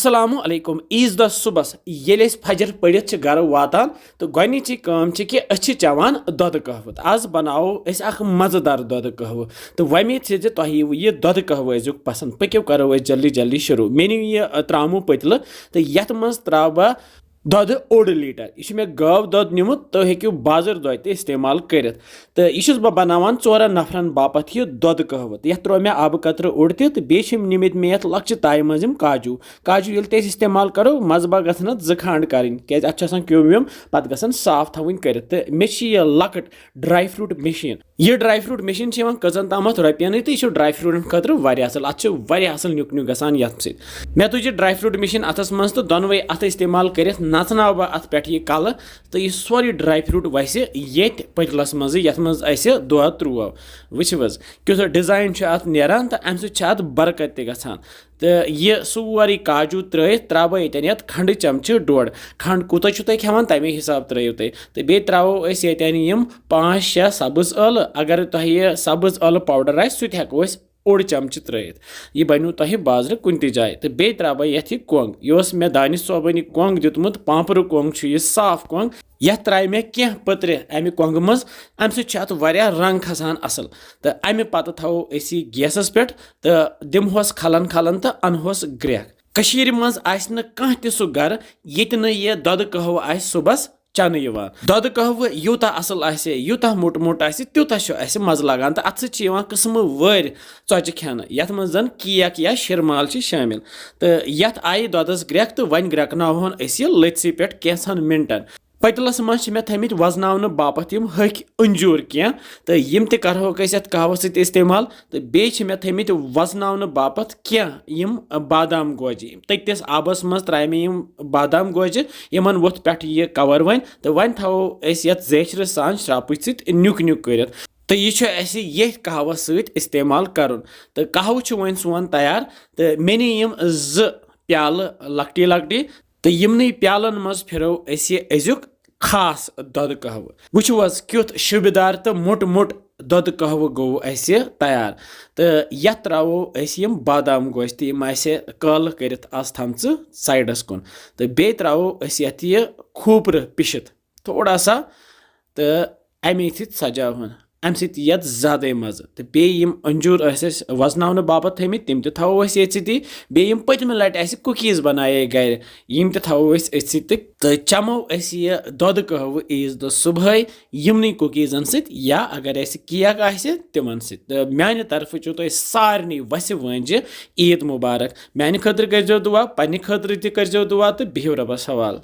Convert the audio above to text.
अस्सलामु अलैकुम ease the सुबस येले फजर पड़ित गर वातान तो गोची कम कि अच्छी चवान दोध कहव आज बनाओ मजेदार दोध कहव तो वमेद से तुह यह दोध कहव अजुक पसंद पक्यो करो जल्दी जल्दी शुरू मे यह त्रामु पतल तो ये मज त्रा बह दोध ओड लीटर यह मे गव दोध निमुत तो हेक्यू बाजर दोध ते इस्तेमाल करित तो यह बह बनावान 4 नफरन बापत यह दोध कहव तो त्रो मे आब कतर ओड ते बेम निमित मे ये लक्ष्य ताय मज काजू काजू ये इस्तेमाल करो मजबा गसन 2 खंड करें क्या क्यों व्योम पत गसन साफ थवन कर तो मे यह लकट ड्राई फ्रूट मशीन यह ड्राई फ्रूट मशीन कजन तम रुपयन तो यह ड्राई फ्रूटन खतर असल अत नुक नुक गसान ये मे तुज ड्राई फ्रूट मशीन अतस मज तो दोनवे अत इस्तेमाल कर नचनाव बह अत पे यह कल तो यह सोरे ड्राई फ्रूट वस ये पतलस मज ये मज दोध त्रो वो क्यों डिजाइन अत नान तो अम सत बरकत गसान तो यह सोरे काजू त्रा ये खंड चमचह 1.5 खंड कूत खेवान तमे हिसाब त्रो तो बे त्रो ये 5-6 सब्ज ٲl अगर तुह सब्ज ٲl पाउडर आ सह हेको ओड चमच त्रित यह बनो तुह बाजार कुन जाए तो बे त्रा बह ये कोंग यह मे दानिश सोबन कोंग दितमुत पांपर कोंग यह साफ कोंग यह त्राय मे कह पत्र अमि कोंग मज अम सत रंग खसान असल तो अमि पत थो गैसस पे तो दिमहोस खलन खलन तो अनहोस ग्रेक कशीर मज आसि न कह त सह गर ये यह दोध कहव आ सुबस चन दोध कहव यूता असल यूता मोट मोट तूत मज लगान तो अत किस्म वर चौचे खेन ये मज जन केक या शिरमाल शामिल तो ये आई दोधस ग्रेक तो वन ग्रेकन लथसी पे कैंसन मिनटन पतलस मज मे थमित वजन बापत हक अंजूर कह तो यम तहोक कहव सत इस्तेमाल तो बे मे थमित वजन बापत कह बादाम गोजे ततीस आबस मज त्रा मे बादाम गोजे इन वोथ पे यह कवर वन तो वन थो ये जेचर सान श्राप नुक नुक कर तो यह ये कहव इस्तेमाल कर तो कहव वन सोन तैयार तो मे नीम 2 प्याल लकटी लकटी तो यमन प्यालन मज फिरो अजुक खास दोध कहव वो क्युत शुबदार तो मोट मोट दोध कहव गो तैयार तो ये त्रो बादाम गोश तो कल कर थम साइडस कुन तो बे त्रो ये खूपर पिशित थोड़ा सा तो अमे सजावन अम ज्यादा मज तो बेम अंजूर वजन बापत थमित तम थो ये बेम पतम लट कुकीज बनाए गर यम थो तो चमो यह दोध कहव ईज द सुबह यमन कुकीजन या अगर केक आ तिमन तो माने तरफ तुम सारे वस वंज ईद मुबारक माने खतर कर दुआ पन्ने खतर कर दुआ तो बिहु रबस हवाल।